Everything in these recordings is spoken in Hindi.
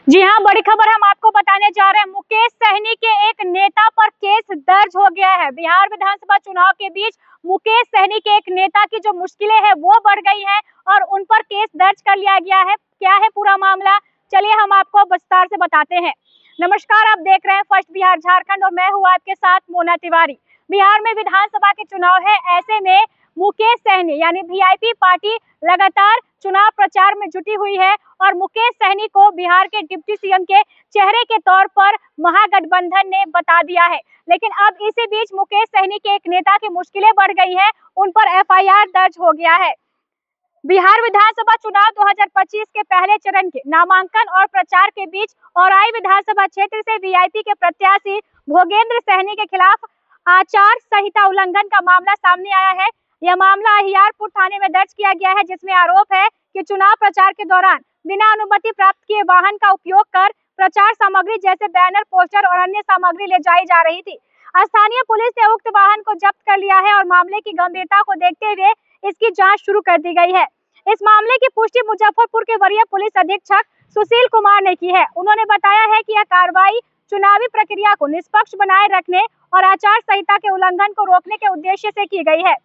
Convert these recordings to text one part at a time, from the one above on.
जी हाँ, बड़ी खबर हम आपको बताने जा रहे हैं। मुकेश सहनी के एक नेता पर केस दर्ज हो गया है। बिहार विधानसभा चुनाव के बीच मुकेश सहनी के एक नेता की जो मुश्किलें हैं वो बढ़ गई हैं और उन पर केस दर्ज कर लिया गया है। क्या है पूरा मामला, चलिए हम आपको विस्तार से बताते हैं। नमस्कार, आप देख रहे हैं फर्स्ट बिहार झारखंड और मैं हूँ आपके साथ मोना तिवारी। बिहार में विधानसभा के चुनाव है, ऐसे में मुकेश सहनी यानी वीआईपी पार्टी लगातार चुनाव प्रचार में जुटी हुई है और मुकेश सहनी को बिहार के डिप्टी सीएम के चेहरे के तौर पर महागठबंधन ने बता दिया है। लेकिन अब इसी बीच मुकेश सहनी के एक नेता की मुश्किलें बढ़ गई हैं, उन पर एफआईआर दर्ज हो गया है। बिहार विधानसभा चुनाव 2025 के पहले चरण के नामांकन और प्रचार के बीच औराई विधानसभा क्षेत्र से वीआईपी के प्रत्याशी भोगेंद्र सहनी के खिलाफ आचार संहिता उल्लंघन का मामला सामने आया है। यह मामला अहियारपुर थाने में दर्ज किया गया है, जिसमें आरोप है कि चुनाव प्रचार के दौरान बिना अनुमति प्राप्त किए वाहन का उपयोग कर प्रचार सामग्री जैसे बैनर, पोस्टर और अन्य सामग्री ले जाई जा रही थी। स्थानीय पुलिस ने उक्त वाहन को जब्त कर लिया है और मामले की गंभीरता को देखते हुए इसकी जांच शुरू कर दी गई है। इस मामले की पुष्टि मुजफ्फरपुर के वरीय पुलिस अधीक्षक सुशील कुमार ने की है। उन्होंने बताया है कि यह कार्रवाई चुनावी प्रक्रिया को निष्पक्ष बनाए रखने और आचार संहिता के उल्लंघन को रोकने के उद्देश्य से की गई है।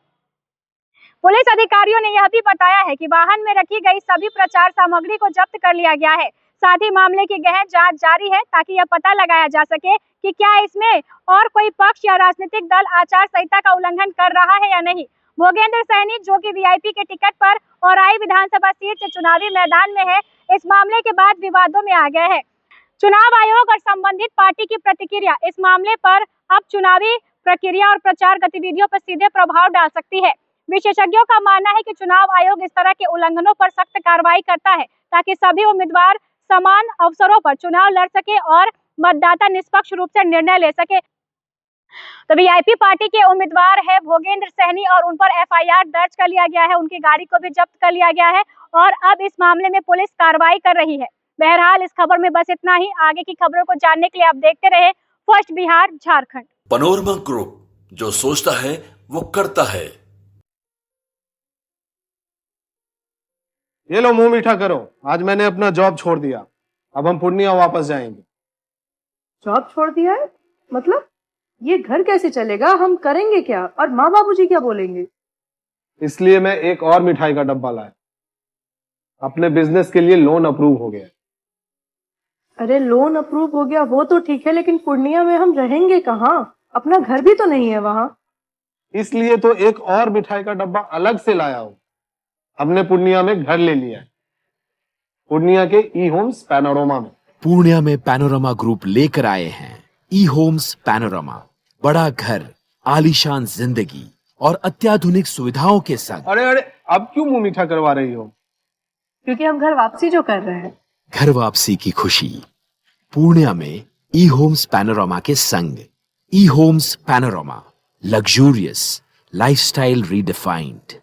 पुलिस अधिकारियों ने यह भी बताया है कि वाहन में रखी गई सभी प्रचार सामग्री को जब्त कर लिया गया है। साथ ही मामले की गहन जांच जारी है ताकि यह पता लगाया जा सके कि क्या इसमें और कोई पक्ष या राजनीतिक दल आचार संहिता का उल्लंघन कर रहा है या नहीं। भोगेंद्र सहनी, जो कि वीआईपी के टिकट पर औराई विधानसभा सीट से चुनावी मैदान में है, इस मामले के बाद विवादों में आ गए हैं। चुनाव आयोग और संबंधित पार्टी की प्रतिक्रिया इस मामले पर अब चुनावी प्रक्रिया और प्रचार गतिविधियों पर सीधे प्रभाव डाल सकती है। विशेषज्ञों का मानना है कि चुनाव आयोग इस तरह के उल्लंघनों पर सख्त कार्रवाई करता है ताकि सभी उम्मीदवार समान अवसरों पर चुनाव लड़ सके और मतदाता निष्पक्ष रूप से निर्णय ले सके। तो वीआईपी पार्टी के उम्मीदवार है भोगेंद्र सहनी और उन पर एफआईआर दर्ज कर लिया गया है। उनकी गाड़ी को भी जब्त कर लिया गया है और अब इस मामले में पुलिस कार्रवाई कर रही है। बहरहाल इस खबर में बस इतना ही। आगे की खबरों को जानने के लिए आप देखते रहे first Bihar Jharkhand. Panorama group, जो सोचता है वो करता है। ये लो, मुंह मीठा करो। आज मैंने अपना जॉब छोड़ दिया, अब हम पूर्णिया वापस जाएंगे। जॉब छोड़ दिया है? मतलब ये घर कैसे चलेगा? हम करेंगे क्या और माँ बाबूजी क्या बोलेंगे? इसलिए मैं एक और मिठाई का डब्बा लाया। अपने बिजनेस के लिए लोन अप्रूव हो गया। अरे लोन अप्रूव हो गया वो तो ठीक है, लेकिन पूर्णिया में हम रहेंगे कहाँ? अपना घर भी तो नहीं है वहाँ। इसलिए तो एक और मिठाई का डब्बा अलग से लाया हूँ। हमने पूर्णिया में घर ले लिया है, पूर्णिया के ई होम्स पैनोरमा में। पूर्णिया में पैनोरमा ग्रुप लेकर आए हैं ई होम्स पैनोरमा। बड़ा घर, आलीशान जिंदगी और अत्याधुनिक सुविधाओं के संग। अरे अरे, अब क्यों मुंह मीठा करवा रही हो? क्योंकि हम घर वापसी जो कर रहे हैं। घर वापसी की खुशी पूर्णिया में ई होम्स पैनोरमा के संग। ई Homes Panorama, luxurious lifestyle redefined.